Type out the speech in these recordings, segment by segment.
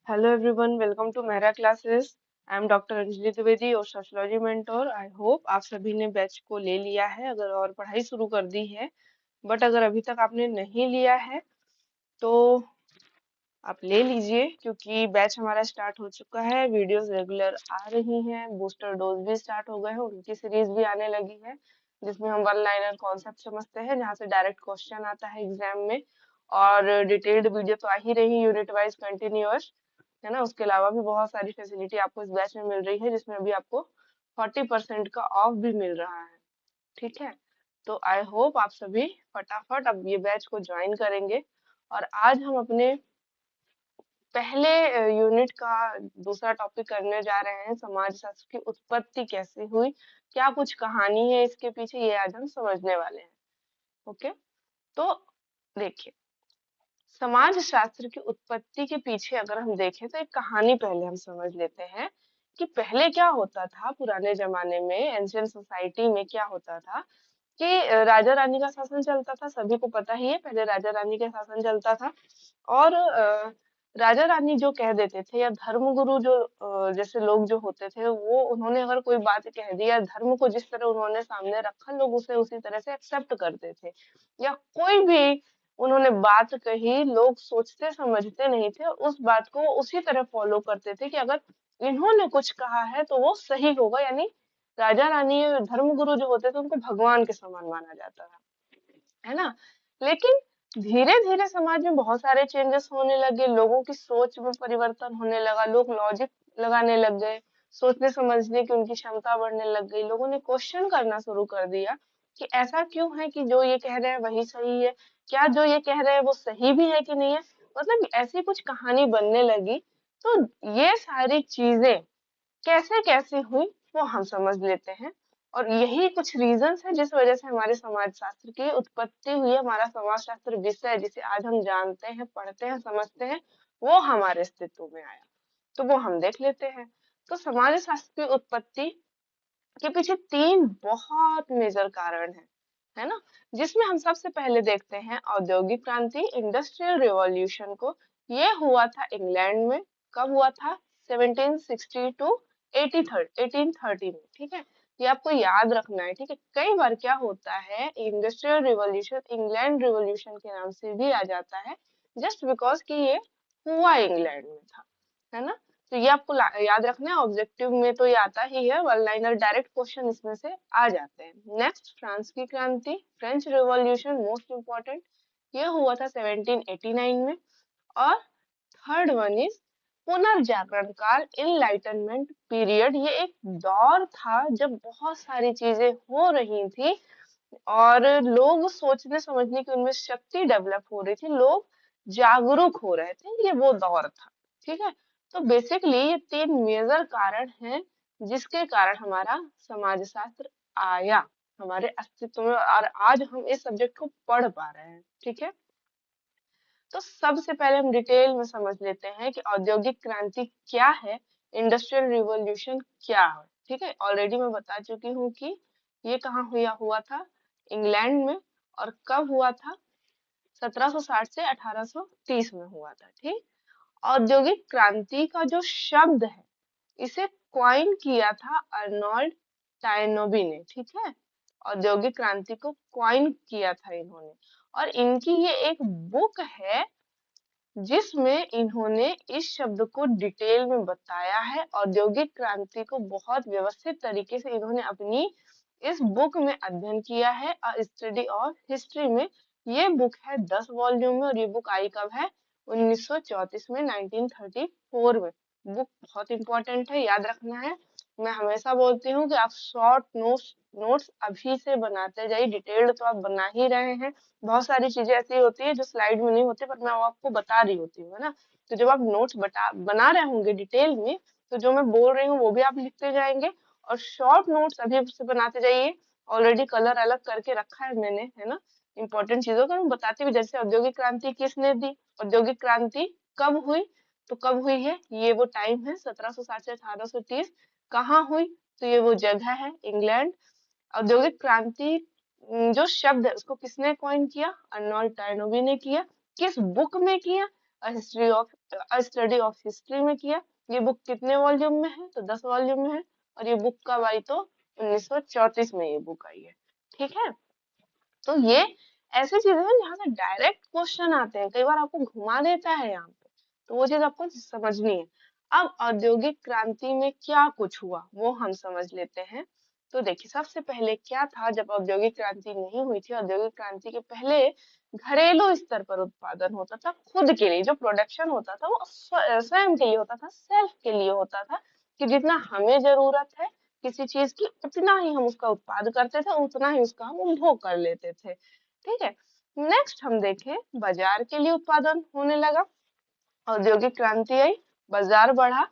Hello everyone, welcome to मेरा classes. I am doctor Anjali Dwivedi और sociology mentor. I hope आप सभी ने बैच को ले लिया है अगर और पढ़ाई शुरू कर दी है। बट अगर अभी तक आपने नहीं लिया है तो आप ले लीजिए, क्योंकि बैच हमारा स्टार्ट हो चुका है। वीडियोस रेगुलर आ रही हैं, बूस्टर डोज भी स्टार्ट हो गए हैं, उनकी सीरीज भी आने लगी है, जिसमें हम वन लाइनर कॉन्सेप्ट समझते हैं, जहाँ से डायरेक्ट क्वेश्चन आता है एग्जाम में। और डिटेल्ड वीडियो तो आ ही रही, यूनिट वाइज कंटिन्यूअस, है ना। उसके अलावा भी बहुत सारी फैसिलिटी आपको इस बैच में मिल रही है, जिसमें अभी आपको 40% का ऑफ भी मिल रहा है। ठीक है, तो आई होप आप सभी फटाफट अब ये बैच को ज्वाइन करेंगे। और आज हम अपने पहले यूनिट का दूसरा टॉपिक करने जा रहे हैं, समाज शास्त्र की उत्पत्ति कैसे हुई, क्या कुछ कहानी है इसके पीछे, ये आज हम समझने वाले हैं। ओके, तो देखिए, समाज शास्त्र की उत्पत्ति के पीछे अगर हम देखें तो एक कहानी पहले हम समझ लेते हैं कि पहले क्या होता था। पुराने जमाने में, एंशियंट सोसाइटी में क्या होता था कि राजा रानी का शासन चलता था। सभी को पता ही है, पहले राजा रानी का शासन चलता था। और राजा रानी जो कह देते थे, या धर्मगुरु जो जैसे लोग जो होते थे, वो उन्होंने अगर कोई बात कह दी, या धर्म को जिस तरह उन्होंने सामने रखा, लोग उसे उसी तरह से एक्सेप्ट करते थे। या कोई भी उन्होंने बात कही, लोग सोचते समझते नहीं थे, और उस बात को उसी तरह फॉलो करते थे कि अगर इन्होंने कुछ कहा है तो वो सही होगा। यानी राजा रानी धर्मगुरु जो होते थे, उनको भगवान के समान माना जाता था, है ना। लेकिन धीरे धीरे समाज में बहुत सारे चेंजेस होने लगे, लोगों की सोच में परिवर्तन होने लगा, लोग लॉजिक लगाने लग गए, सोचने समझने की उनकी क्षमता बढ़ने लग गई। लोगों ने क्वेश्चन करना शुरू कर दिया कि ऐसा क्यों है कि जो ये कह रहे हैं वही सही है, क्या जो ये कह रहे हैं वो सही भी है कि नहीं है। मतलब ऐसी कुछ कहानी बनने लगी। तो ये सारी चीजें कैसे कैसे हुई वो हम समझ लेते हैं। और यही कुछ रीजंस है जिस वजह से हमारे समाज शास्त्र की उत्पत्ति हुई है। हमारा समाज शास्त्र विषय जिसे आज हम जानते हैं, पढ़ते हैं, समझते हैं, वो हमारे अस्तित्व में आया। तो वो हम देख लेते हैं। तो समाज शास्त्र की उत्पत्ति के पीछे तीन बहुत मेजर कारण है ना। जिसमें हम सबसे पहले देखते हैं औद्योगिक क्रांति, इंडस्ट्रियल रिवॉल्यूशन को। ये हुआ था इंग्लैंड में। कब हुआ था? 1760 टू 1830 में। ठीक है, ये आपको याद रखना है। ठीक है, कई बार क्या होता है, इंडस्ट्रियल रिवॉल्यूशन इंग्लैंड रिवॉल्यूशन के नाम से भी आ जाता है, जस्ट बिकॉज कि ये हुआ इंग्लैंड में था, है ना। तो ये आपको याद रखना है। ऑब्जेक्टिव में तो ये आता ही है, वन लाइनर डायरेक्ट क्वेश्चन इसमें से आ जाते हैं। नेक्स्ट, फ्रांस की क्रांति, फ्रेंच रिवॉल्यूशन, मोस्ट इंपॉर्टेंट। ये हुआ था 1789 में। और थर्ड वन इज पुनर्जागरण काल, इनलाइटनमेंट पीरियड। ये एक दौर था जब बहुत सारी चीजें हो रही थी, और लोग सोचने समझने की उनमें शक्ति डेवलप हो रही थी, लोग जागरूक हो रहे थे। ये वो दौर था। ठीक है, तो बेसिकली ये तीन मेजर कारण हैं जिसके कारण हमारा समाज शास्त्र आया हमारे अस्तित्व में, और आज हम इस सब्जेक्ट को पढ़ पा रहे हैं। ठीक है, तो सबसे पहले हम डिटेल में समझ लेते हैं कि औद्योगिक क्रांति क्या है, इंडस्ट्रियल रिवॉल्यूशन क्या है। ठीक है, ऑलरेडी मैं बता चुकी हूँ कि ये कहाँ हुआ हुआ था, इंग्लैंड में। और कब हुआ था? 1760 से 1830 में हुआ था। ठीक, औद्योगिक क्रांति का जो शब्द है, इसे क्वाइन किया था अर्नोल्ड टायनोबी ने। ठीक है, औद्योगिक क्रांति को क्वाइन किया था इन्होंने। और इनकी ये एक बुक है जिसमें इन्होंने इस शब्द को डिटेल में बताया है। औद्योगिक क्रांति को बहुत व्यवस्थित तरीके से इन्होंने अपनी इस बुक में अध्ययन किया है, स्टडी ऑफ हिस्ट्री में। ये बुक है 10 वॉल्यूम में, और ये बुक आई कब है? 1934 में, 1934 में। बुक बहुत इंपॉर्टेंट है, याद रखना है। मैं हमेशा बोलती हूँ कि आप शॉर्ट नोट्स नोट्स अभी से बनाते जाइए। डिटेल्ड तो आप बना ही रहे हैं, बहुत सारी चीजें ऐसी होती है जो स्लाइड में नहीं होती, पर मैं वो आपको बता रही होती हूँ, है ना। तो जब आप नोट्स बना रहे होंगे डिटेल में, तो जो मैं बोल रही हूँ वो भी आप लिखते जाएंगे, और शॉर्ट नोट्स अभी से बनाते जाइए। ऑलरेडी कलर अलग करके रखा है मैंने, है ना। इंपॉर्टेंट चीजों को मैं बताती हूँ, जैसे औद्योगिक क्रांति किसने दी, औद्योगिक क्रांति कब हुई, तो कब हुई है, ये वो टाइम है 1760 से 1830। कहाँ हुई? तो ये वो जगह है, इंग्लैंड। औद्योगिक क्रांति जो शब्द है उसको किसने कॉइन किया? अर्नोल्ड टायनोबी ने किया। किस बुक में किया? अ स्टडी ऑफ हिस्ट्री में किया। ये बुक कितने वॉल्यूम में है? तो 10 वॉल्यूम में है। और ये बुक कब आई? तो 1934 में ये बुक आई है। ठीक है। तो ये ऐसी चीजें हैं जहाँ से डायरेक्ट क्वेश्चन आते हैं, कई बार आपको घुमा देता है यहाँ पे, तो वो चीज आपको समझनी है। अब औद्योगिक क्रांति में क्या कुछ हुआ वो हम समझ लेते हैं। तो देखिए, सबसे पहले क्या था जब औद्योगिक क्रांति नहीं हुई थी? औद्योगिक क्रांति के पहले घरेलू स्तर पर उत्पादन होता था, खुद के लिए जो प्रोडक्शन होता था वो स्वयं के लिए होता था, सेल्फ के लिए होता था, कि जितना हमें जरूरत है किसी चीज की उतना ही हम उसका उत्पाद करते थे, उतना ही उसका हम उपभोग कर लेते थे। ठीक है। नेक्स्ट हम देखें, बाजार के लिए उत्पादन होने लगा। औद्योगिक क्रांति आई, बाजार बढ़ा,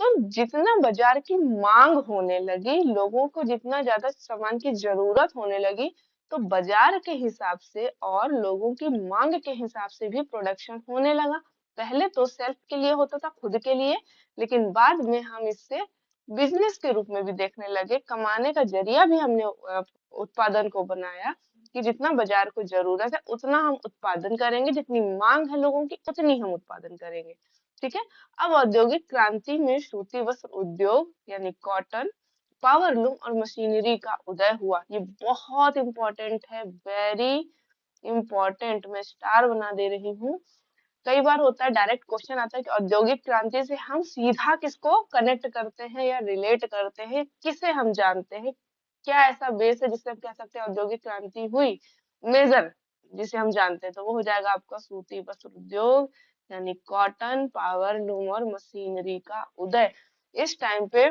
तो जितना बाजार की मांग होने लगी, लोगों को जितना ज्यादा सामान की जरूरत होने लगी, तो बाजार के हिसाब से और लोगों की मांग के हिसाब से भी प्रोडक्शन होने लगा। पहले तो सेल्फ के लिए होता था, खुद के लिए, लेकिन बाद में हम इससे बिजनेस के रूप में भी देखने लगे, कमाने का जरिया भी हमने उत्पादन को बनाया, कि जितना बाजार को जरूरत है उतना हम उत्पादन करेंगे, जितनी मांग है लोगों की उतनी हम उत्पादन करेंगे। ठीक है। अब औद्योगिक क्रांति में सूती वस्त्र उद्योग यानी कॉटन, पावर लूम और मशीनरी का उदय हुआ। ये बहुत इंपॉर्टेंट है, वेरी इंपॉर्टेंट, मैं स्टार बना दे रही हूँ। कई बार होता है, डायरेक्ट क्वेश्चन आता है कि औद्योगिक क्रांति से हम सीधा किसको कनेक्ट करते हैं या रिलेट करते हैं, किसे हम जानते हैं, क्या ऐसा बेस है जिससे हम कह सकते हैं औद्योगिक क्रांति हुई? मेजर जिसे हम जानते हैं तो वो हो जाएगा आपका सूती वस्त्र उद्योग यानी कॉटन, पावर लूम और मशीनरी का उदय। इस टाइम पे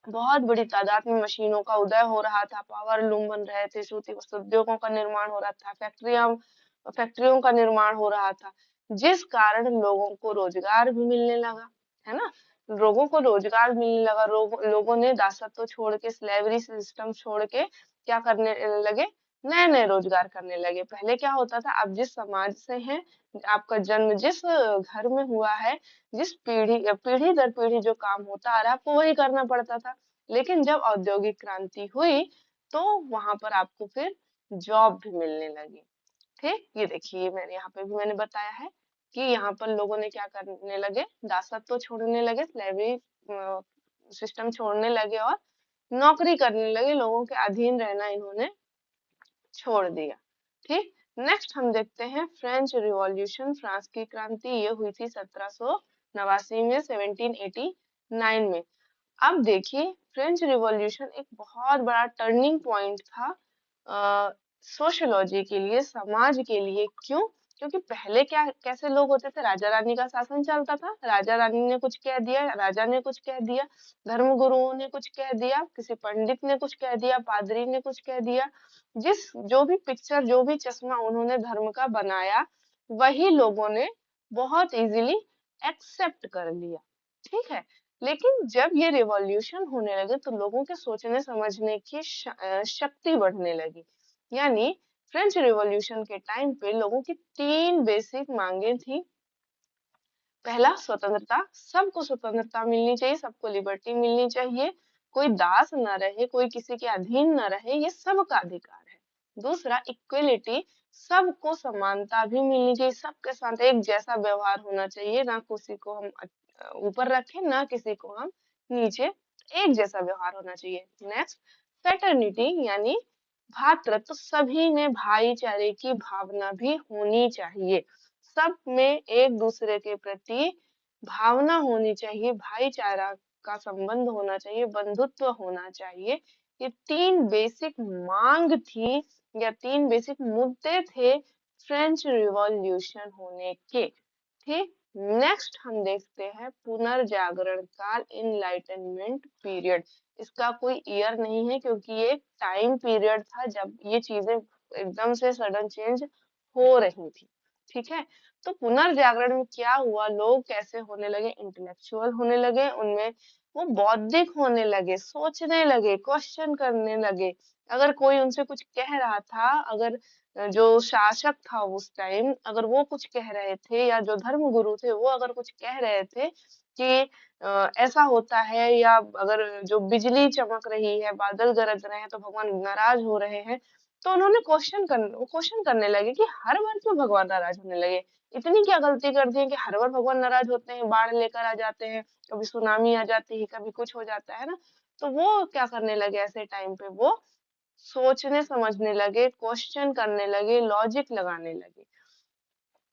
बहुत बड़ी तादाद में मशीनों का उदय हो रहा था, पावर लूम बन रहे थे, सूती वस्त्र उद्योगों का निर्माण हो रहा था, फैक्ट्रियों का निर्माण हो रहा था, जिस कारण लोगों को रोजगार भी मिलने लगा, है ना? लोगों को रोजगार मिलने लगा, लोगों ने दासत्व छोड़ के, स्लेवरी सिस्टम छोड़ के क्या करने लगे? नए नए रोजगार करने लगे। पहले क्या होता था, आप जिस समाज से हैं, आपका जन्म जिस घर में हुआ है, जिस पीढ़ी दर पीढ़ी जो काम होता आ रहा है, आपको वही करना पड़ता था। लेकिन जब औद्योगिक क्रांति हुई तो वहां पर आपको फिर जॉब भी मिलने लगी। ठीक, ये देखिए मैंने यहाँ पे भी मैंने बताया है कि यहाँ पर लोगों ने क्या करने लगे, दासत्व छोड़ने लगे, स्लेवरी सिस्टम छोड़ने लगे और नौकरी करने लगे, लोगों के अधीन रहना इन्होंने छोड़ दिया। ठीक। नेक्स्ट हम देखते हैं फ्रेंच रिवॉल्यूशन, फ्रांस की क्रांति। ये हुई थी 1789 में, 1789 में। अब देखिए, फ्रेंच रिवॉल्यूशन एक बहुत बड़ा टर्निंग पॉइंट था सोशियोलॉजी के लिए, समाज के लिए। क्यों? क्योंकि पहले क्या कैसे लोग होते थे, राजा रानी का शासन चलता था, राजा रानी ने कुछ कह दिया, राजा ने कुछ कह दिया, धर्म गुरुओं ने कुछ कह दिया, किसी पंडित ने कुछ कह दिया, पादरी ने कुछ कह दिया, जो भी पिक्चर, जो भी चश्मा उन्होंने धर्म का बनाया, वही लोगों ने बहुत इजीली एक्सेप्ट कर लिया। ठीक है। लेकिन जब ये रिवॉल्यूशन होने लगे तो लोगों के सोचने समझने की शक्ति बढ़ने लगी। यानी फ्रेंच रिवॉल्यूशन के टाइम पे लोगों की तीन बेसिक मांगे थी। पहला, स्वतंत्रता, सबको स्वतंत्रता मिलनी चाहिए, सबको लिबर्टी मिलनी चाहिए, कोई दास न रहे, कोई किसी के अधीन न रहे, ये सबका अधिकार है। दूसरा, इक्वलिटी, सबको समानता भी मिलनी चाहिए, सबके साथ एक जैसा व्यवहार होना चाहिए, ना किसी को हम ऊपर रखें, ना किसी को हम नीचे, एक जैसा व्यवहार होना चाहिए। नेक्स्ट, फ्रेटर्निटी यानी भातृत्व, सभी में भाईचारे की भावना भी होनी चाहिए, सब में एक दूसरे के प्रति भावना होनी चाहिए, भाईचारा का संबंध होना चाहिए, बंधुत्व होना चाहिए। ये तीन बेसिक मांग थी या तीन बेसिक मुद्दे थे फ्रेंच रिवॉल्यूशन होने के। ठीक। नेक्स्ट हम देखते हैं पुनर्जागरण काल, इनलाइटनमेंट पीरियड। इसका कोई ईयर नहीं है क्योंकि ये टाइम पीरियड था जब ये चीजें एकदम से सडन चेंज हो रही थी। ठीक है। तो पुनर्जागरण में क्या हुआ, लोग कैसे होने लगे, इंटेलेक्चुअल होने लगे, उनमें वो बौद्धिक होने लगे, सोचने लगे, क्वेश्चन करने लगे। अगर कोई उनसे कुछ कह रहा था, अगर जो शासक था उस टाइम, अगर वो कुछ कह रहे थे या जो धर्म गुरु थे वो अगर कुछ कह रहे थे कि ऐसा होता है, या अगर जो बिजली चमक रही है, बादल गरज रहे हैं तो भगवान नाराज हो रहे हैं, तो उन्होंने क्वेश्चन करने लगे कि हर बार क्यों भगवान नाराज होने लगे, इतनी क्या गलती कर दी है कि हर बार भगवान नाराज होते हैं, बाढ़ लेकर आ जाते हैं, कभी सुनामी आ जाती है, कभी कुछ हो जाता है ना। तो वो क्या करने लगे ऐसे टाइम पे, वो सोचने समझने लगे, क्वेश्चन करने लगे, लॉजिक लगाने लगे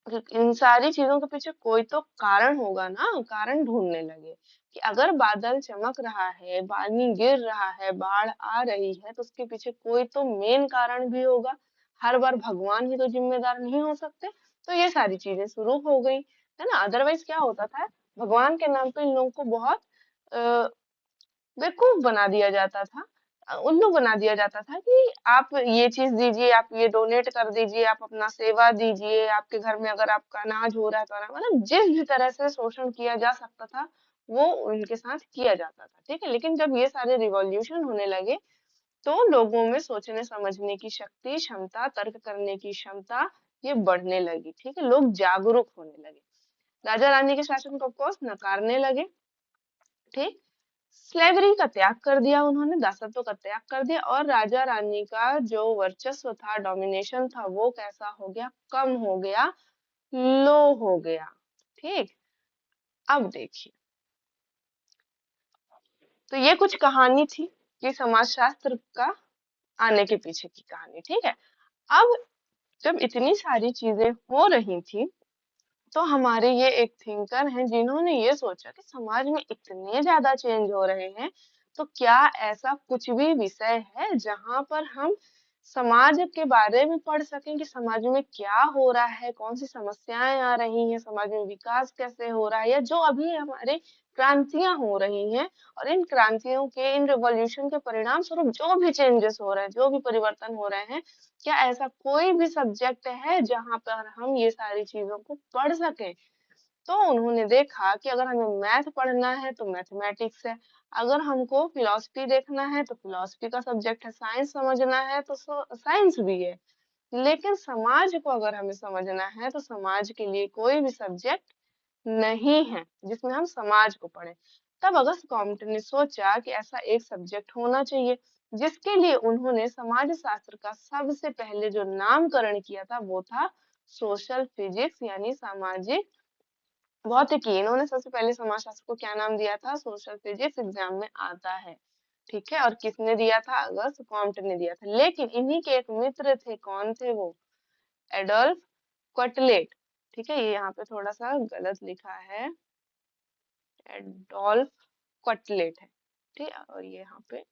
कि इन सारी चीजों के पीछे कोई तो कारण होगा ना, कारण ढूंढने लगे कि अगर बादल चमक रहा है, पानी गिर रहा है, बाढ़ आ रही है, तो उसके पीछे कोई तो मेन कारण भी होगा। हर बार भगवान ही तो जिम्मेदार नहीं हो सकते। तो ये सारी चीजें शुरू हो गई, है ना। अदरवाइज क्या होता था, भगवान के नाम पे इन लोगों को बहुत बेवकूफ बना दिया जाता था, उल्लू बना दिया जाता था कि आप ये चीज दीजिए, आप ये डोनेट कर दीजिए, आप अपना सेवा दीजिए, आपके घर में अगर आपका अनाज हो रहा है तो मतलब जिस भी तरह से शोषण किया जा सकता था वो उनके साथ किया जाता था, ठीक है। लेकिन जब ये सारे रिवॉल्यूशन होने लगे तो लोगों में सोचने समझने की शक्ति, क्षमता, तर्क करने की क्षमता ये बढ़ने लगी, ठीक है। लोग जागरूक होने लगे, राजा रानी के शासन को ऑफकोर्स नकारने लगे, ठीक। स्लेवरी का त्याग कर दिया उन्होंने, दासत्व का त्याग कर दिया, और राजा रानी का जो वर्चस्व था, डोमिनेशन था, वो कैसा हो गया, कम हो गया, लो हो गया, ठीक। अब देखिए, तो ये कुछ कहानी थी कि समाजशास्त्र का आने के पीछे की कहानी, ठीक है। अब जब इतनी सारी चीजें हो रही थी तो हमारे ये एक थिंकर हैं जिन्होंने ये सोचा कि समाज में इतने ज्यादा चेंज हो रहे हैं, तो क्या ऐसा कुछ भी विषय है जहां पर हम समाज के बारे में पढ़ सकें कि समाज में क्या हो रहा है, कौन सी समस्याएं आ रही हैं, समाज में विकास कैसे हो रहा है, या जो अभी हमारे क्रांतियां हो रही हैं, और इन क्रांतियों के, इन रिवॉल्यूशन के परिणाम स्वरूप जो भी चेंजेस हो रहे हैं, जो भी परिवर्तन हो रहे हैं, क्या ऐसा कोई भी सब्जेक्ट है जहां पर हम ये सारी चीजों को पढ़ सकें। तो उन्होंने देखा कि अगर हमें मैथ पढ़ना है तो मैथमेटिक्स है, अगर हमको फिलॉसफी देखना है तो फिलॉसफी का सब्जेक्ट है, साइंस समझना है तो साइंस भी है। लेकिन समाज को अगर हमें समझना है तो समाज के लिए कोई भी सब्जेक्ट नहीं है जिसमें हम समाज को पढ़ें। तब अगस्त कॉम्टे ने सोचा कि ऐसा एक सब्जेक्ट होना चाहिए, जिसके लिए उन्होंने समाज शास्त्र का सबसे पहले जो नामकरण किया था वो था सोशल फिजिक्स, यानी सामाजिक भौतिकी। इन्होंने सबसे पहले समाजशास्त्र को क्या नाम दिया था, सोशल फिजिक्स एग्जाम में आता है, ठीक है। और किसने दिया था, अगस्त कॉम्टे ने दिया था। लेकिन इन्हीं के एक मित्र थे, कौन थे वो, एडोल्फ क्वटलेट, ठीक है। ये यहाँ पे थोड़ा सा गलत लिखा है, एडोल्फ क्वटलेट है, ठीक है। और ये यहाँ पे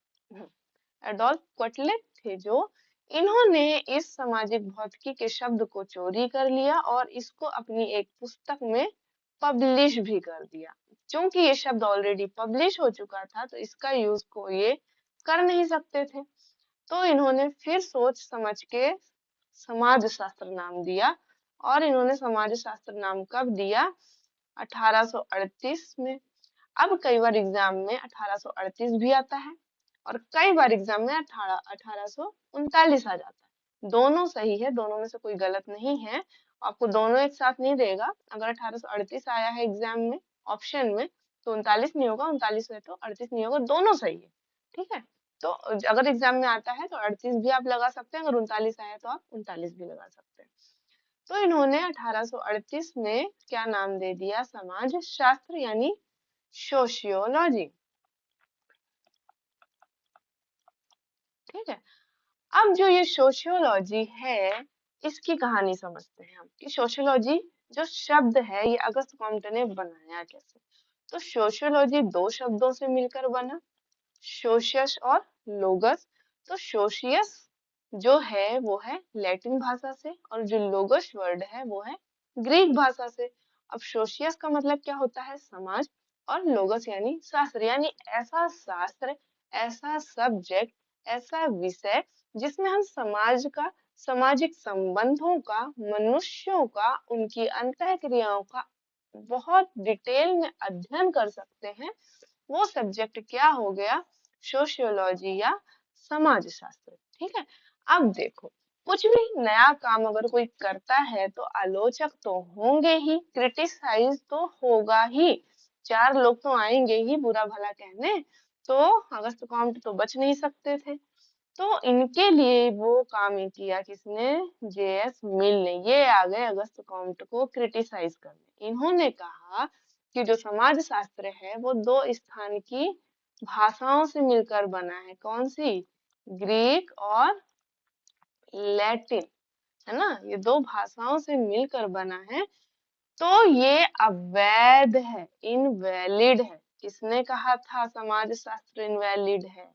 एडोल्फ क्वटलेट थे, जो इन्होंने इस सामाजिक भौतिकी के शब्द को चोरी कर लिया और इसको अपनी एक पुस्तक में पब्लिश भी कर दिया। क्योंकि ये शब्द ऑलरेडी पब्लिश हो चुका था तो इसका यूज को ये कर नहीं सकते थे। तो इन्होंने फिर सोच समझ के समाज शास्त्र नाम दिया, और इन्होंने समाज शास्त्र नाम कब दिया, 1838 में। अब कई बार एग्जाम में 1838 भी आता है और कई बार एग्जाम में 1839 आ जाता है। दोनों सही है, दोनों में से कोई गलत नहीं है। आपको दोनों एक साथ नहीं देगा। अगर 1838 आया है एग्जाम में ऑप्शन में तो 39 नहीं होगा, 39 है तो 38 नहीं होगा, दोनों सही है, ठीक है। तो अगर एग्जाम में आता है तो 38 भी आप लगा सकते हैं, अगर 39 आया तो आप 39 भी लगा सकते हैं। तो इन्होंने 1838 में क्या नाम दे दिया, समाज शास्त्र, यानी सोशियोलॉजी, ठीक है। अब जो ये सोशियोलॉजी है, इसकी कहानी समझते हैं हम कि सोशियोलॉजी जो शब्द है ये अगस्त कॉम्टे ने बनाया कैसे। तो सोशियोलॉजी दो शब्दों से मिलकर बना, सोशियस और लोगस। तो सोशियस जो है वो है लैटिन भाषा से, और जो लोगस वर्ड है वो है ग्रीक भाषा से। अब सोशियस का मतलब क्या होता है, समाज, और लोगस यानी शास्त्र, यानी ऐसा शास्त्र, ऐसा सब्जेक्ट, ऐसा विषय जिसमें हम समाज का, सामाजिक संबंधों का, मनुष्यों का, उनकी अंतः क्रियाओं का बहुत डिटेल में अध्ययन कर सकते हैं। वो सब्जेक्ट क्या हो गया, सोशियोलॉजी या समाज शास्त्र, ठीक है। अब देखो, कुछ भी नया काम अगर कोई करता है तो आलोचक तो होंगे ही, क्रिटिसाइज तो होगा ही, चार लोग तो आएंगे ही बुरा भला कहने। तो अगस्त कॉम्ट तो बच नहीं सकते थे। तो इनके लिए वो काम ही किया किसने, जेएस मिल ने। ये आ गए अगस्त कॉम्ट को क्रिटिसाइज करने। इन्होंने कहा कि जो समाज शास्त्र है वो दो स्थान की भाषाओं से मिलकर बना है। कौन सी, ग्रीक और लैटिन, है ना, ये दो भाषाओं से मिलकर बना है। तो ये अवैध है, इनवैलिड है। किसने कहा था समाज शास्त्र इनवैलिड है,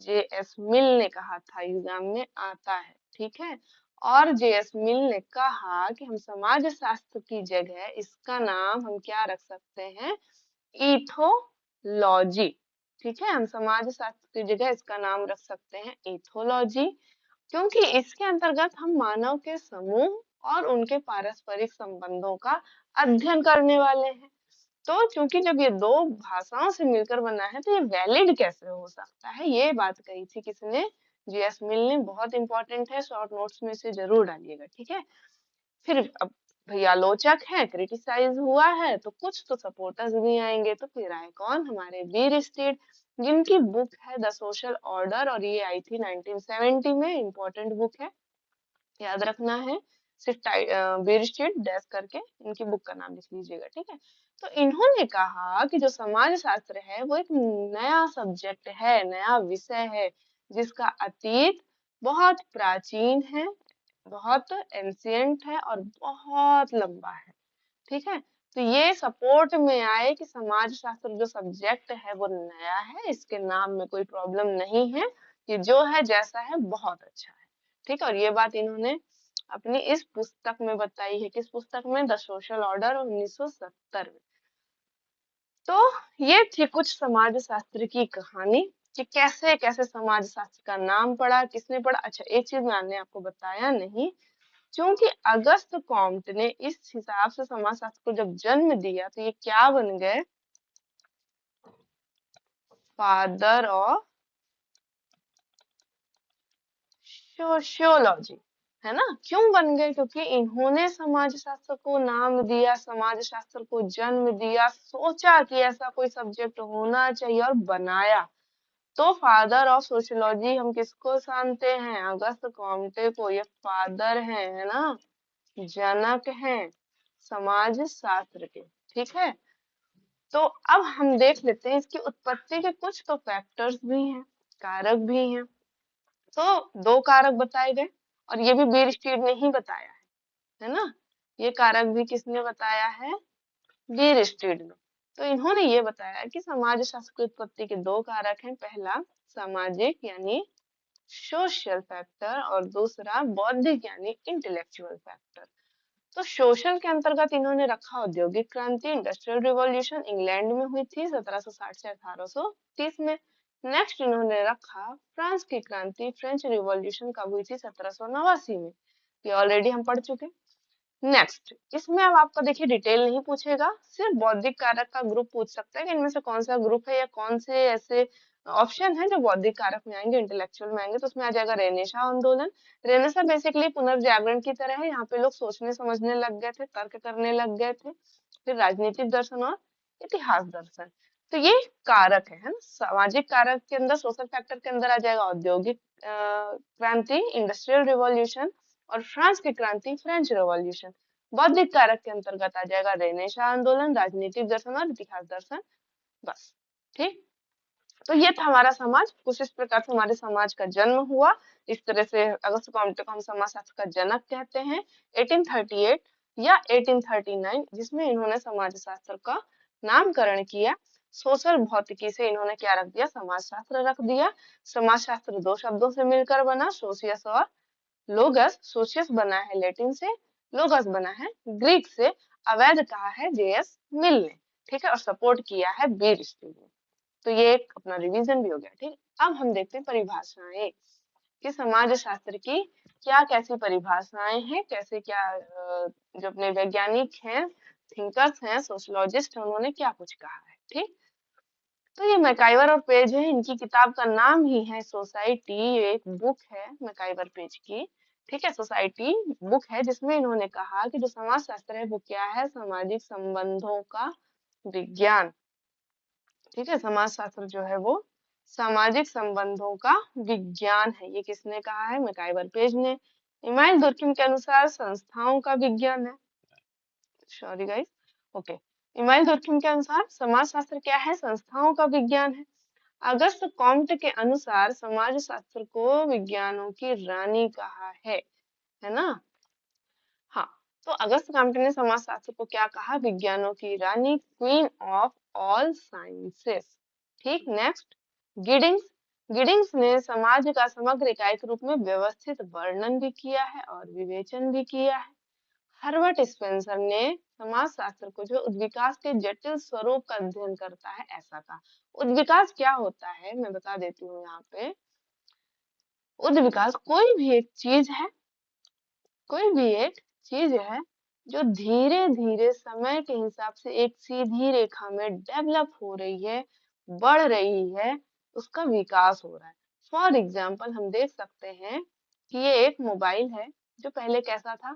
जेएस मिल ने कहा था, एग्जाम में आता है, ठीक है। और जेएस मिल ने कहा कि हम समाज शास्त्र की जगह इसका नाम हम क्या रख सकते हैं, इथोलॉजी, ठीक है। हम समाज शास्त्र की जगह इसका नाम रख सकते हैं इथोलॉजी, क्योंकि इसके अंतर्गत हम मानव के समूह और उनके पारस्परिक संबंधों का अध्ययन करने वाले हैं। तो चूंकि जब ये दो भाषाओं से मिलकर बना है तो ये वैलिड कैसे हो सकता है, ये बात कही थी किसने, जीएस मिल ने। बहुत इंपॉर्टेंट है, शॉर्ट नोट्स में से जरूर डालिएगा, ठीक है। फिर अब भैया आलोचक है, क्रिटिसाइज हुआ है, तो कुछ तो सपोर्टर्स भी आएंगे। तो फिर आए कौन, हमारे वीर स्टेट, जिनकी बुक है द सोशल ऑर्डर, और ये आई थी 1970 में। इंपॉर्टेंट बुक है, याद रखना है। सिर्फ बीर स्ट्रीट डैश करके इनकी बुक का नाम लिख लीजिएगा, ठीक है। तो इन्होंने कहा कि जो समाज शास्त्र है वो एक नया सब्जेक्ट है, नया विषय है, जिसका अतीत बहुत प्राचीन है, बहुत एंशियंट है और बहुत लंबा है, ठीक है। तो ये सपोर्ट में आए कि समाज शास्त्र जो सब्जेक्ट है वो नया है, इसके नाम में कोई प्रॉब्लम नहीं है, ये जो है जैसा है बहुत अच्छा है, ठीक है। और ये बात इन्होंने अपनी इस पुस्तक में बताई है। किस पुस्तक में, द सोशल ऑर्डर 1970 में। तो ये थी कुछ समाज शास्त्र की कहानी कि कैसे कैसे समाज शास्त्र का नाम पड़ा, किसने पढ़ा। अच्छा, एक चीज मैंने आपको बताया नहीं, क्योंकि अगस्त कॉम्ट ने इस हिसाब से समाज शास्त्र को जब जन्म दिया तो ये क्या बन गए, फादर ऑफ सोशियोलॉजी, है ना। क्यों बन गए, क्योंकि इन्होंने समाज शास्त्र को नाम दिया, समाज शास्त्र को जन्म दिया, सोचा कि ऐसा कोई सब्जेक्ट होना चाहिए और बनाया। तो फादर ऑफ सोशियोलॉजी हम किसको जानते हैं, अगस्त कॉम्टे को। ये फादर है ना, जनक हैं समाज शास्त्र के, ठीक है। तो अब हम देख लेते हैं इसकी उत्पत्ति के कुछ तो फैक्टर्स भी हैं, कारक भी हैं। तो दो कारक बताए गए, और ये भी बीर स्ट्रीट ने ही बताया है ना। ये कारक भी किसने बताया है, बीर स्ट्रीट ने। तो इन्होंने ये बताया कि समाज शास्त्र की उत्पत्ति के दो कारक हैं, पहला सामाजिक यानी सोशल फैक्टर, और दूसरा बौद्धिक यानी इंटेलेक्चुअल फैक्टर। तो सोशल के अंतर्गत इन्होंने रखा औद्योगिक क्रांति, इंडस्ट्रियल रिवॉल्यूशन, इंग्लैंड में हुई थी 1760 से 1830 में। नेक्स्ट इन्होंने रखा फ्रांस की क्रांति, फ्रेंच रिवॉल्यूशन कब हुई थी, 1789 में। ये ऑलरेडी हम पढ़ चुके। नेक्स्ट इसमें अब आपको देखिए डिटेल नहीं पूछेगा, सिर्फ बौद्धिक कारक का ग्रुप पूछ सकता है कि इनमें से कौन सा ग्रुप है या कौन से ऐसे ऑप्शन है जो बौद्धिक कारक में आएंगे, इंटेलेक्चुअल में आएंगे। तो उसमें आ जाएगा रेनेसां आंदोलन। रेनेसां बेसिकली पुनर्जागरण की तरह है, यहाँ पे लोग सोचने समझने लग गए थे, तर्क करने लग गए थे। फिर राजनीतिक दर्शन और इतिहास दर्शन। तो ये कारक है ना। सामाजिक कारक के अंदर, सोशल फैक्टर के अंदर आ जाएगा औद्योगिक क्रांति, इंडस्ट्रियल रिवॉल्यूशन, और फ्रांस की क्रांति, फ्रेंच रिवॉल्यूशन। बौद्धिक कारक के अंतर्गत आ जाएगा रेनेसां आंदोलन, राजनीतिक दर्शन और इतिहास दर्शन, बस, ठीक। तो ये था हमारा समाज। कुछ इस प्रकार से हमारे समाज का जन्म हुआ। इस तरह से अगस्त कॉम्टे को हम समाज शास्त्र का जनक कहते हैं। 1838 या 1839 जिसमें इन्होंने समाज शास्त्र का नामकरण किया। सोशल भौतिकी से इन्होंने क्या रख दिया, समाज शास्त्र रख दिया। समाज शास्त्र दो शब्दों से मिलकर बना, सोशियस और लोगस। सोशियस बना है लैटिन से, लोगस बना है ग्रीक से। अवैध कहा है जेएस मिल ने, ठीक है। और सपोर्ट किया है बीर स्टील ने। तो ये एक अपना रिवीजन भी हो गया, ठीक। अब हम देखते हैं परिभाषाएं कि समाज शास्त्र की क्या कैसी परिभाषाएं हैं, कैसे क्या जो अपने वैज्ञानिक हैं, थिंकर्स हैं, सोशलॉजिस्ट हैं, उन्होंने क्या कुछ कहा है, ठीक। तो ये मैकाइवर और पेज है, इनकी किताब का नाम ही है सोसाइटी। ये एक बुक है मैकाइवर पेज की, ठीक है। सोसाइटी बुक है जिसमें इन्होंने कहा कि जो समाज शास्त्र है वो क्या है, सामाजिक संबंधों का विज्ञान, ठीक है। समाज शास्त्र जो है वो सामाजिक संबंधों का विज्ञान है। ये किसने कहा है? मैकाइवर पेज ने। इमाइल दुर्खिम के अनुसार संस्थाओं का विज्ञान है। Sorry guys. Okay. Email Durkheim के अनुसार समाजशास्त्र क्या है? संस्थाओं का विज्ञान है। अगस्त कॉम्ट के अनुसार समाजशास्त्र को विज्ञानों की रानी कहा है ना? हाँ। तो अगस्त कॉम्ट ने समाजशास्त्र को क्या कहा? विज्ञानों की रानी, क्वीन ऑफ ऑल साइंसेस। ठीक। Next, Giddings. गिडिंग्स ने समाज का समग्र इकाई के रूप में व्यवस्थित वर्णन भी किया है और विवेचन भी किया है। हर्बर्ट स्पेंसर ने समाजशास्त्र को जो उद्विकास के जटिल स्वरूप का अध्ययन करता है ऐसा कहा। उद्विकास क्या होता है मैं बता देती हूँ यहाँ पे। उद्विकास कोई भी एक चीज है, कोई भी एक चीज है जो धीरे धीरे समय के हिसाब से एक सीधी रेखा में डेवलप हो रही है, बढ़ रही है, उसका विकास हो रहा है। फॉर एग्जाम्पल हम देख सकते हैं कि ये एक मोबाइल है जो पहले कैसा था?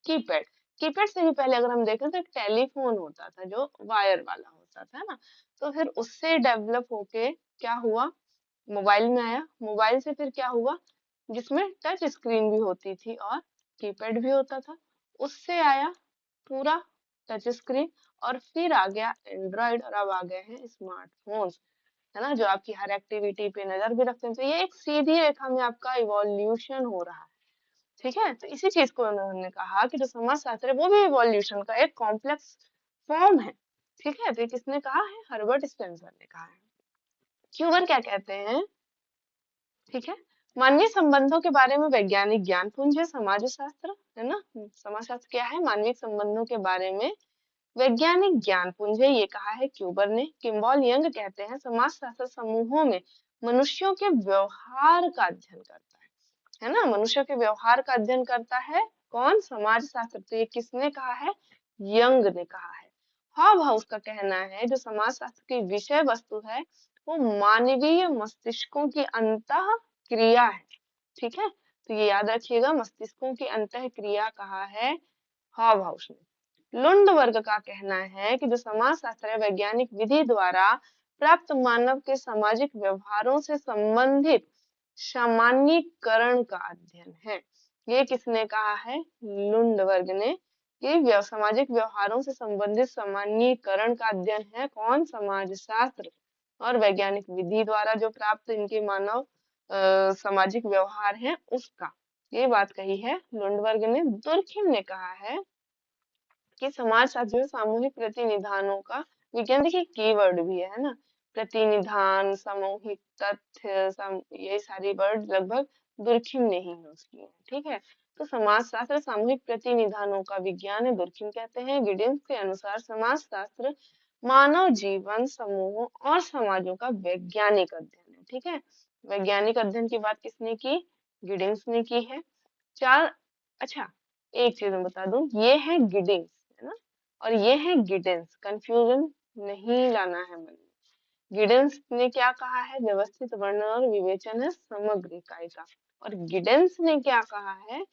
कीपैड। कीपैड से भी पहले अगर हम देखें तो एक टेलीफोन होता था जो वायर वाला होता था ना। तो फिर उससे डेवलप होके क्या हुआ? मोबाइल में आया। मोबाइल से फिर क्या हुआ? जिसमें टच स्क्रीन भी होती थी और कीपैड भी होता था। उससे आया पूरा टच स्क्रीन, और फिर आ गया एंड्रॉइड, और अब आ गए हैं स्मार्टफोन्स, है ना, जो आपकी हर एक्टिविटी पे नजर भी रखते हैं। तो ये एक सीधी रेखा में आपका इवोल्यूशन हो रहा है। ठीक है। तो इसी चीज को उन्होंने कहा कि जो समाज शास्त्र है वो भी इवोल्यूशन का एक कॉम्प्लेक्स फॉर्म है। ठीक है। तो ये किसने कहा है? हर्बर्ट स्पेंसर ने कहा है। क्यूबर क्या कहते हैं? ठीक है। मानवीय संबंधों के बारे में वैज्ञानिक ज्ञान पुंज है समाज शास्त्र, है ना। समाज शास्त्र क्या है? मानवीय संबंधों के बारे में वैज्ञानिक ज्ञान पुंज है, ये कहा है क्यूबर ने। किम्बॉल यंग कहते हैं समाज शास्त्र समूहों में मनुष्यों के व्यवहार का अध्ययन करता है ना। मनुष्य के व्यवहार का अध्ययन करता है कौन? समाज शास्त्र। तो ये किसने कहा है? यंग ने कहा है। हॉब हाउस का कहना है जो समाज शास्त्र की विषय वस्तु है वो मानवीय मस्तिष्कों की अंतः क्रिया है। ठीक है। तो ये याद रखिएगा, मस्तिष्कों की अंतः क्रिया कहा है हॉब हाउस ने। लुंड वर्ग का कहना है कि जो समाज शास्त्र है वैज्ञानिक विधि द्वारा प्राप्त मानव के सामाजिक व्यवहारों से संबंधित सामान्यीकरण का अध्ययन है। ये किसने कहा है? लुंड वर्ग ने। कि सामाजिक व्यवहारों से संबंधित सामान्यीकरण का अध्ययन है कौन? समाज शास्त्र। और वैज्ञानिक विधि द्वारा जो प्राप्त इनके मानव सामाजिक व्यवहार है उसका। ये बात कही है लुंड वर्ग ने। दुर्खिम ने कहा है कि समाज शास्त्र में सामूहिक प्रतिनिधानों का विज्ञान, देखिए कीवर्ड भी है ना, प्रतिनिधान, सामूहिक तथ्य, ये सारी वर्ड लगभग दुर्खिम ने ही यूज किए हैं। ठीक है। तो समाज शास्त्र सामूहिक प्रतिनिधानों का विज्ञान है, दुर्खिम कहते हैं। गिडिंस के अनुसार समाज शास्त्र मानव जीवन समूहों और समाजों का वैज्ञानिक अध्ययन है। ठीक है। वैज्ञानिक अध्ययन की बात किसने की? गिडिंस ने की है। चार। अच्छा, एक चीज मैं बता दूं, ये है गिडिंग्स, है ना, और ये है गिडेंस, कंफ्यूजन नहीं लाना है मन में। गिडेंस ने क्या कहा है? व्यवस्थित वर्णन और विवेचन है समग्र इकाई का। और गिडेंस ने क्या कहा है?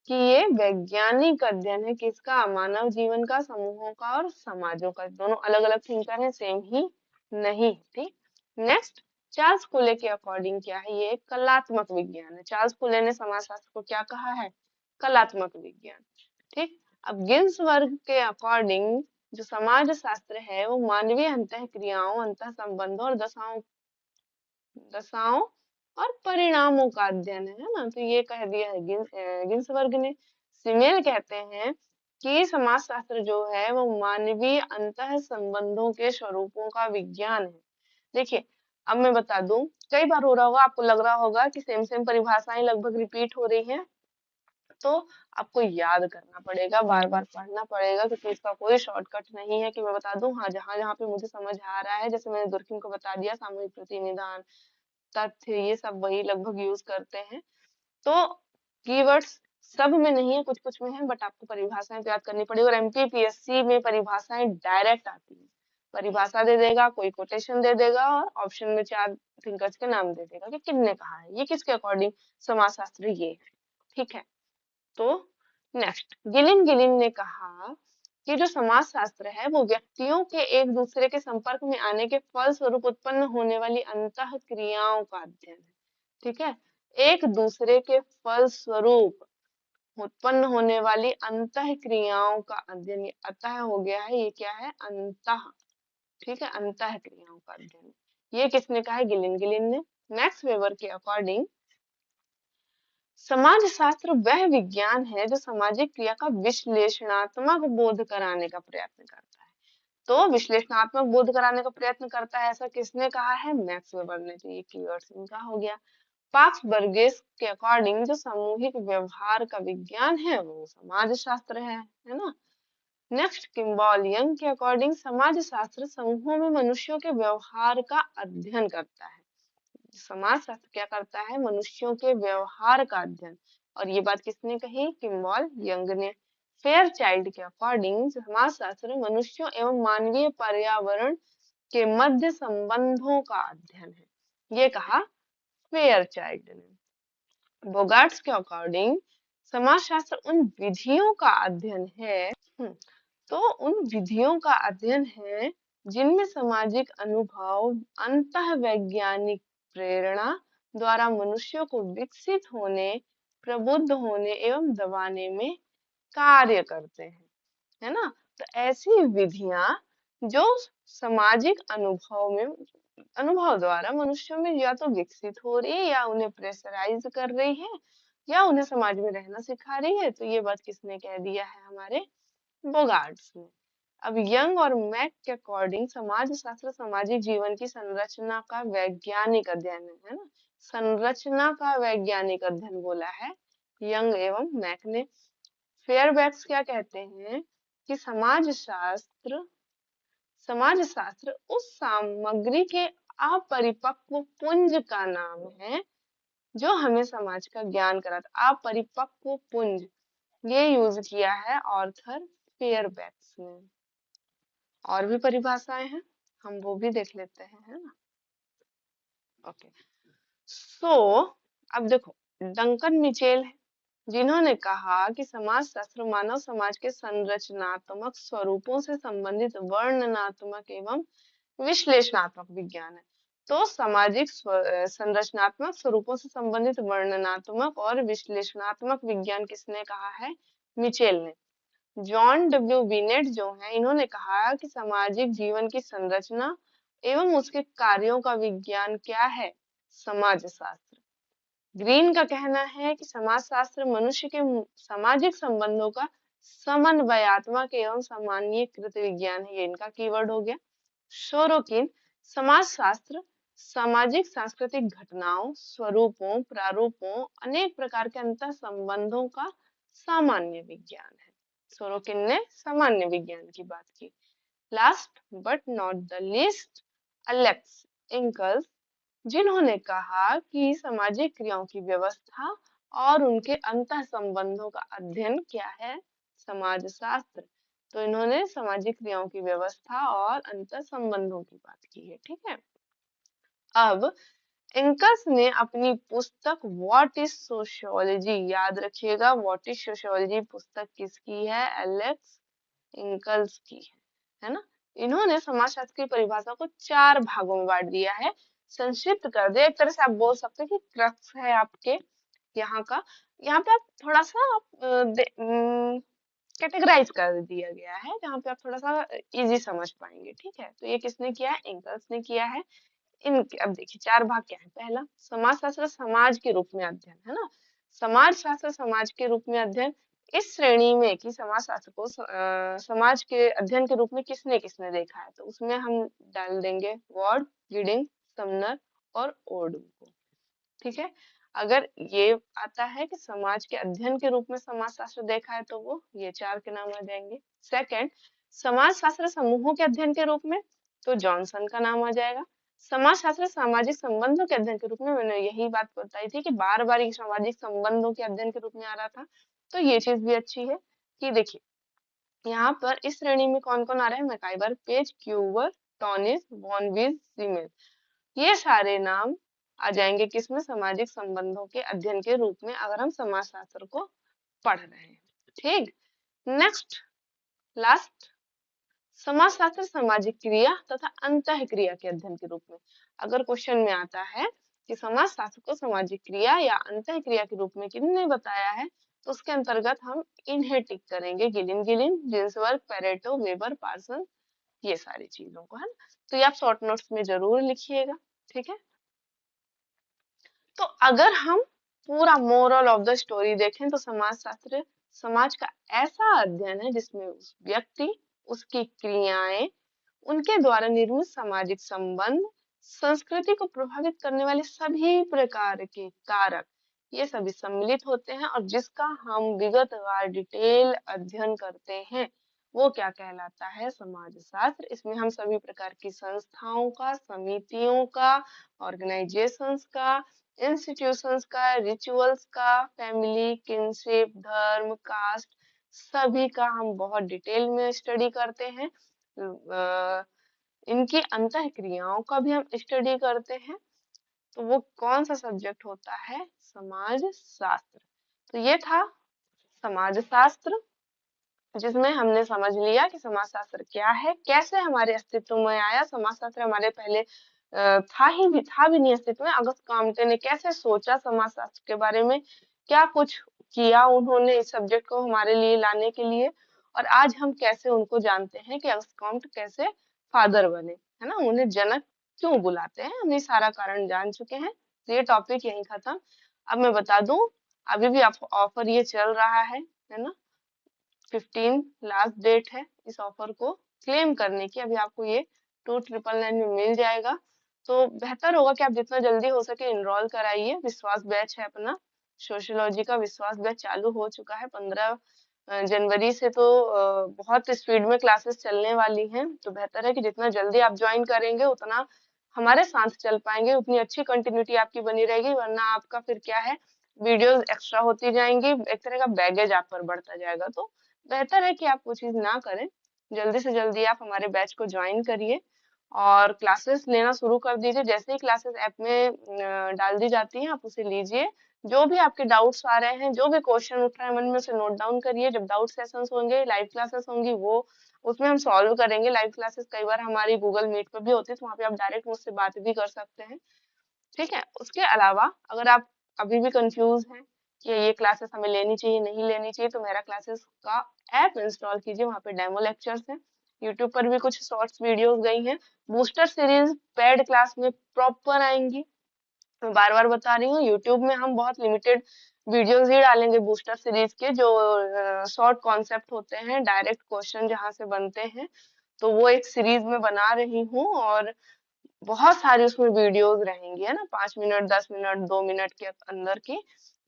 कि ये वैज्ञानिक अध्ययन है किसका? मानव जीवन का, समूहों का और समाजों का। दोनों अलग अलग थिंकर हैं, सेम ही नहीं। ठीक। नेक्स्ट, चार्ल्स फुले के अकॉर्डिंग क्या है? ये कलात्मक विज्ञान है। चार्ल्स फुले ने समाजशास्त्र को क्या कहा है? कलात्मक विज्ञान। ठीक। अब गिन्स वर्ग के अकॉर्डिंग जो समाज शास्त्र है वो मानवीय अंतः क्रियाओं, अंतः संबंधों और दशाओं दशाओं और परिणामों का अध्ययन है ना। तो ये कह दिया है गिन्स वर्ग ने। सिमेल कहते हैं कि समाज शास्त्र जो है वो मानवीय अंतः संबंधों के स्वरूपों का विज्ञान है। देखिए, अब मैं बता दूं, कई बार हो रहा होगा, आपको लग रहा होगा कि सेम सेम परिभाषाएं लगभग रिपीट हो रही हैं, तो आपको याद करना पड़ेगा, बार बार पढ़ना पड़ेगा, क्योंकि इसका कोई शॉर्टकट नहीं है कि मैं बता दूं। हाँ, जहां जहां पे मुझे समझ आ रहा है, जैसे मैंने दुर्खिम को बता दिया, सामूहिक प्रतिनिधान, तथ्य, ये सब वही लगभग यूज करते हैं। तो कीवर्ड्स सब में नहीं है, कुछ कुछ में है, बट आपको परिभाषाएं तो याद करनी पड़ेगी। और एमपीपीएससी में परिभाषाएं डायरेक्ट आती है। परिभाषा दे देगा, कोई कोटेशन दे देगा, और ऑप्शन में चार थिंकर्स के नाम दे देगा कि किसने कहा है, ये किसके अकॉर्डिंग समाजशास्त्र ये है। ठीक है। तो नेक्स्ट, गिलिन गिलिन ने कहा कि जो समाज शास्त्र है वो व्यक्तियों के एक दूसरे के संपर्क में आने के फलस्वरूप उत्पन्न होने वाली अंतः क्रियाओं का अध्ययन है। ठीक है, एक दूसरे के फलस्वरूप उत्पन्न होने वाली अंतः क्रियाओं का अध्ययन, ये अतः हो गया है, ये क्या है, अंतः। ठीक है, अंतः क्रियाओं का अध्ययन, ये किसने कहा है, गिलिन गिलिन ने। मैक्स वेबर के अकॉर्डिंग समाज शास्त्र वह विज्ञान है जो सामाजिक क्रिया का विश्लेषणात्मक बोध कराने का प्रयत्न करता है। तो विश्लेषणात्मक बोध कराने का प्रयत्न करता है, ऐसा किसने कहा है, मैक्स वेबर ने। तो ये कीवर्ड्स इनका हो गया। पाक्स बर्गेस के अकॉर्डिंग जो सामूहिक व्यवहार का विज्ञान है वो समाज शास्त्र है ना। नेक्स्ट, किम्बॉल यंग के अकॉर्डिंग समाज शास्त्र समूहों में मनुष्यों के व्यवहार का अध्ययन करता है। समाज शास्त्र क्या करता है, मनुष्यों के व्यवहार का अध्ययन। और ये बात किसने कही, किम्बॉल यंग ने। फेयर चाइल्ड के अकॉर्डिंग समाज शास्त्र मनुष्यों एवं मानवीय पर्यावरण के मध्य संबंधों का अध्ययन है, ये कहा फेयर चाइल्ड ने। बोगार्ट्स के अकॉर्डिंग समाजशास्त्र उन विधियों का अध्ययन है, तो उन विधियों का अध्ययन है जिनमें सामाजिक अनुभव अंतः वैज्ञानिक प्रेरणा द्वारा मनुष्यों को विकसित होने, प्रबुद्ध होने एवं दबाने में कार्य करते हैं, है ना। तो ऐसी विधियां जो सामाजिक अनुभव द्वारा मनुष्यों में या तो विकसित हो रही है, या उन्हें प्रेशराइज कर रही है, या उन्हें समाज में रहना सिखा रही है। तो ये बात किसने कह दिया है, हमारे बोगार्ट्स ने। अब यंग और मैक के अकॉर्डिंग समाज शास्त्र सामाजिक जीवन की संरचना का वैज्ञानिक अध्ययन है ना। संरचना का वैज्ञानिक अध्ययन बोला है यंग एवं मैक ने। फेयरबैक्स क्या कहते हैं कि समाज शास्त्र उस सामग्री के अपरिपक्व पुंज का नाम है जो हमें समाज का ज्ञान कराता। अपरिपक्व पुंज, ये यूज किया है ऑर्थर फेयरबैक्स ने। और भी परिभाषाएं हैं, हम वो भी देख लेते हैं, है ना। ओके, सो अब देखो, डंकन मिचेल है जिन्होंने कहा कि समाज शास्त्र मानव समाज के संरचनात्मक स्वरूपों से संबंधित वर्णनात्मक एवं विश्लेषणात्मक विज्ञान है। तो सामाजिक संरचनात्मक स्वरूपों से संबंधित वर्णनात्मक और विश्लेषणात्मक विज्ञान किसने कहा है, मिचेल ने। जॉन डब्ल्यू बीनेट जो है, इन्होंने कहा कि सामाजिक जीवन की संरचना एवं उसके कार्यों का विज्ञान क्या है, समाज शास्त्र। ग्रीन का कहना है कि समाज शास्त्र मनुष्य के सामाजिक संबंधों का समन्वयात्मक एवं सामान्यीकृत विज्ञान है, ये इनका कीवर्ड हो गया। सोरोकिन, समाज शास्त्र सामाजिक सांस्कृतिक घटनाओं, स्वरूपों, प्रारूपों, अनेक प्रकार के अंतर संबंधों का सामान्य विज्ञान है। सोरोकिन ने सामान्य विज्ञान की बात की। Last but not the least, Alex इंकल्स, जिन्होंने कहा कि सामाजिक क्रियाओं की व्यवस्था और उनके अंतः संबंधों का अध्ययन क्या है, समाज शास्त्र। तो इन्होंने सामाजिक क्रियाओं की व्यवस्था और अंतर संबंधों की बात की है, ठीक है। अब इंकस ने अपनी पुस्तक व्हाट इज सोशियोलॉजी, याद रखिएगा व्हाट इज सोशियोलॉजी पुस्तक किसकी है, एलेक्स इंकल्स की है ना। इन्होंने समाजशास्त्र की परिभाषा को 4 भागों में बांट दिया है। संक्षिप्त कर दे, एक तरह से आप बोल सकते हैं कि क्रक्स है आपके यहाँ का। यहाँ पे आप थोड़ा सा कैटेगराइज कर दिया गया है, जहाँ पे आप थोड़ा सा इजी समझ पाएंगे, ठीक है। तो ये किसने किया है, इंकल्स ने किया है। इनके अब देखिए 4 भाग क्या है। पहला, समाज शास्त्र समाज के रूप में अध्ययन, है ना। समाज शास्त्र समाज के रूप में अध्ययन, इस श्रेणी में कि समाज शास्त्र को समाज के अध्ययन के रूप में किसने किसने देखा है, तो उसमें हम डाल देंगे वार्ड, गिडिंग, समनर और ओर्डन को, ठीक है। अगर ये आता है कि समाज के अध्ययन के रूप में समाज शास्त्र देखा है तो वो ये 4 के नाम आ जाएंगे। सेकंड, समाज शास्त्र समूहों के अध्ययन के रूप में, तो जॉनसन का नाम आ जाएगा। समाज शास्त्र सामाजिक संबंधों के अध्ययन के रूप में, मैंने यही बात बताई थी कि बार बार सामाजिक संबंधों के अध्ययन के रूप में आ रहा था, तो ये चीज भी अच्छी है कि देखिए यहाँ पर इस श्रेणी में कौन कौन आ रहे हैं, मैकाइवर, पेज, क्यूवर, टॉनिस, वॉनविज, सीमेल, ये सारे नाम आ जाएंगे किसमें, सामाजिक संबंधों के अध्ययन के रूप में, अगर हम समाजशास्त्र को पढ़ रहे हैं, ठीक। नेक्स्ट, लास्ट, समाजशास्त्र सामाजिक क्रिया तथा अंतः क्रिया के अध्ययन के रूप में। अगर क्वेश्चन में आता है कि समाजशास्त्र को सामाजिक क्रिया या अंतः क्रिया के रूप में किसने बताया है, तो उसके अंतर्गत हम इन्हें टिक करेंगे, Gillin Gillin, Ginsberg, Pareto, Weber, Parson, ये सारी चीजों को, है ना। तो ये आप शॉर्ट नोट्स में जरूर लिखिएगा, ठीक है। तो अगर हम पूरा मोरल ऑफ द स्टोरी देखें तो समाजशास्त्र समाज का ऐसा अध्ययन है जिसमें उस व्यक्ति, उसकी क्रियाएं, उनके द्वारा निर्मित सामाजिक संबंध, संस्कृति को प्रभावित करने वाले सभी प्रकार के कारक, ये सभी सम्मिलित होते हैं, और जिसका हम विगतवार डिटेल अध्ययन करते हैं वो क्या कहलाता है, समाजशास्त्र। इसमें हम सभी प्रकार की संस्थाओं का, समितियों का, ऑर्गेनाइजेशंस का, इंस्टीट्यूशंस का, रिचुअल्स का, फैमिली, किनशिप, धर्म, कास्ट, सभी का हम बहुत डिटेल में स्टडी करते हैं। इनकी अंतः क्रियाओं का भी हम स्टडी करते हैं। तो वो कौन सा सब्जेक्ट होता है, समाज शास्त्र। तो ये था समाज शास्त्र, जिसमें हमने समझ लिया कि समाज शास्त्र क्या है, कैसे हमारे अस्तित्व में आया। समाज शास्त्र हमारे पहले था भी नहीं अस्तित्व में। अगस्त काम्टे ने कैसे सोचा समाज शास्त्र के बारे में, क्या कुछ किया उन्होंने इस सब्जेक्ट को हमारे लिए लाने के लिए, और आज हम कैसे उनको जानते हैं कि अगस्त काम्ट कैसे फादर बने, है ना, उन्हें जनक क्यों बुलाते हैं, हम ये सारा कारण जान चुके हैं। तो ये टॉपिक यहीं खत्म। अब मैं बता दूं, अभी भी ऑफर ये चल रहा है ना, 15 लास्ट डेट है इस ऑफर को क्लेम करने की। अभी आपको ये 2999 में मिल जाएगा। तो बेहतर होगा कि आप जितना जल्दी हो सके इनरोल कराइए। विश्वास बैच है अपना, सोशियोलॉजी का विश्वास बैच चालू हो चुका है 15 जनवरी से। तो बहुत स्पीड में क्लासेस चलने वाली हैं। तो बेहतर है कि जितना जल्दी आप ज्वाइन करेंगे उतना हमारे साथ चल पाएंगे, उतनी अच्छी कंटिन्यूटी आपकी बनी रहेगी। वरना आपका फिर क्या है, वीडियोस एक्स्ट्रा होती जाएंगी, एक तरह का बैगेज आप पर बढ़ता जाएगा। तो बेहतर है कि आप वो चीज ना करें, जल्दी से जल्दी आप हमारे बैच को ज्वाइन करिए और क्लासेस लेना शुरू कर दीजिए। जैसे ही क्लासेस ऐप में डाल दी जाती हैं आप उसे लीजिए। जो भी आपके डाउट्स आ रहे हैं, जो भी क्वेश्चन उठ रहा है मन में, उसे नोट डाउन करिए। जब डाउट सेशंस होंगे, लाइव क्लासेस होंगी, वो उसमें हम सॉल्व करेंगे। लाइव क्लासेस कई बार हमारी गूगल मीट पर भी होती है, तो वहाँ पे आप डायरेक्ट मुझसे बात भी कर सकते हैं, ठीक है। उसके अलावा अगर आप अभी भी कंफ्यूज हैं कि ये क्लासेस हमें लेनी चाहिए नहीं लेनी चाहिए, तो मेरा क्लासेस का ऐप इंस्टॉल कीजिए। वहाँ पे डेमो लेक्चर्स हैं, यूट्यूब पर भी कुछ शॉर्ट्स वीडियोस गई हैं। बूस्टर सीरीज पेड क्लास में प्रॉपर आएंगी। मैं बार बार बता रही हूँ, यूट्यूब में हम बहुत लिमिटेड वीडियोस ही डालेंगे बूस्टर सीरीज के, जो शॉर्ट कॉन्सेप्ट होते हैं, डायरेक्ट क्वेश्चन जहाँ से बनते हैं। तो वो एक सीरीज में बना रही हूँ, और बहुत सारी उसमें वीडियोस रहेंगी, है ना, 5 मिनट, 10 मिनट, 2 मिनट के अंदर की।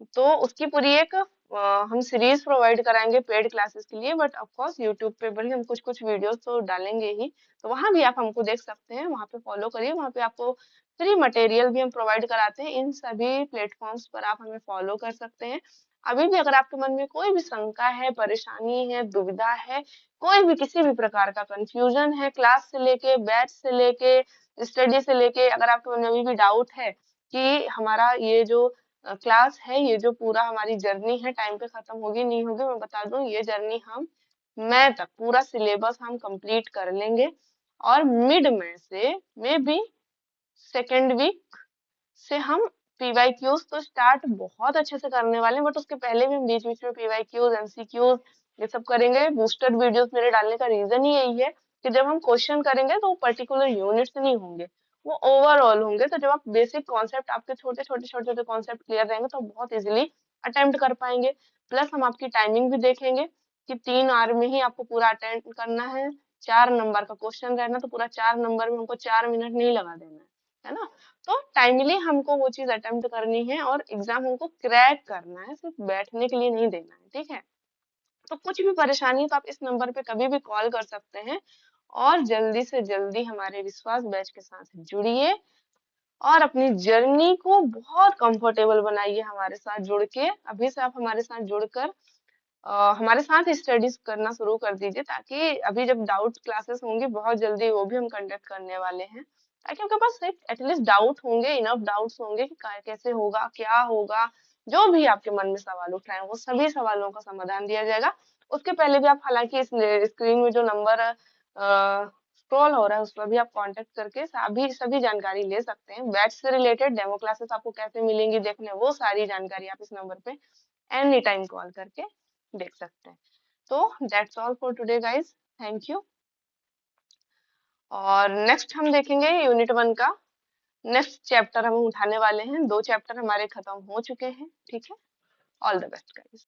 तो उसकी पूरी एक हम सीरीज प्रोवाइड कराएंगे पेड क्लासेस के लिए। बट ऑफ कोर्स यूट्यूब पे भी हम कुछ कुछ वीडियोस तो डालेंगे ही। तो वहां भी आप हमको देख सकते हैं, वहां पे फॉलो करिए। वहां पे आपको फ्री मटेरियल भी हम प्रोवाइड कराते हैं। इन सभी प्लेटफॉर्म्स पर आप हमें फॉलो कर सकते हैं। अभी भी अगर आपके मन में कोई भी शंका है, परेशानी है, दुविधा है, कोई भी किसी भी प्रकार का कंफ्यूजन है, क्लास से लेके, बैच से लेके, स्टडी से लेके, अगर आपके मन में अभी भी डाउट है कि हमारा ये जो क्लास है, ये जो पूरा हमारी जर्नी है, टाइम पे खत्म होगी नहीं होगी, मैं बता दूं ये जर्नी हम मई तक पूरा सिलेबस हम कंप्लीट कर लेंगे। और मिड में से मे बी सेकेंड वीक से हम पीवाईक्यूज तो स्टार्ट बहुत अच्छे से करने वाले हैं। बट उसके पहले भी हम बीच बीच में पीवाईक्यूज, एमसीक्यूज, ये सब करेंगे। बूस्टर वीडियोस मेरे डालने का रीजन ही यही है कि जब हम क्वेश्चन करेंगे तो वो पर्टिकुलर यूनिट्स नहीं होंगे, वो ओवरऑल होंगे। तो जब आप बेसिक कॉन्सेप्ट, आपके छोटे छोटे छोटे छोटे कॉन्सेप्ट क्लियर रहेंगे तो आप बहुत इजिली अटेम्प्ट कर पाएंगे। प्लस हम आपकी टाइमिंग भी देखेंगे कि 3 आवर में ही आपको पूरा अटेम्प्ट करना है। 4 नंबर का क्वेश्चन रहना, तो पूरा 4 नंबर में हमको 4 मिनट नहीं लगा देना है ना। तो टाइमली हमको वो चीज अटेम्प्ट करनी है और एग्जाम हमको क्रैक करना है, सिर्फ बैठने के लिए नहीं देना है, ठीक है। तो कुछ भी परेशानी है तो आप इस नंबर पे कभी भी कॉल कर सकते हैं। और जल्दी से जल्दी हमारे विश्वास बैच के साथ जुड़िए और अपनी जर्नी को बहुत कंफर्टेबल बनाइए हमारे साथ जुड़ के। अभी से आप हमारे साथ जुड़कर हमारे साथ स्टडीज करना शुरू कर दीजिए, ताकि अभी जब डाउट क्लासेस होंगी बहुत जल्दी वो भी हम कंडक्ट करने वाले हैं, ताकि आपके पास एटलीस्ट डाउट होंगे, इनफ डाउट्स होंगे कि कैसे होगा, क्या होगा। जो भी आपके मन में सवाल उठ रहे हैं वो सभी सवालों का समाधान दिया जाएगा। उसके पहले भी आप हालांकि इस स्क्रीन में जो नंबर स्क्रॉल हो रहा है उस पर भी आप कांटेक्ट करके सभी सभी जानकारी ले सकते हैं। बैच से रिलेटेड डेमो क्लासेस आपको कैसे मिलेंगी देखने, वो सारी जानकारी आप इस नंबर पे एनी टाइम कॉल करके देख सकते हैं। तो that's all for today guys, thank you. और नेक्स्ट हम देखेंगे यूनिट 1 का नेक्स्ट चैप्टर हम उठाने वाले हैं। 2 चैप्टर हमारे खत्म हो चुके हैं, ठीक है। All the best guys.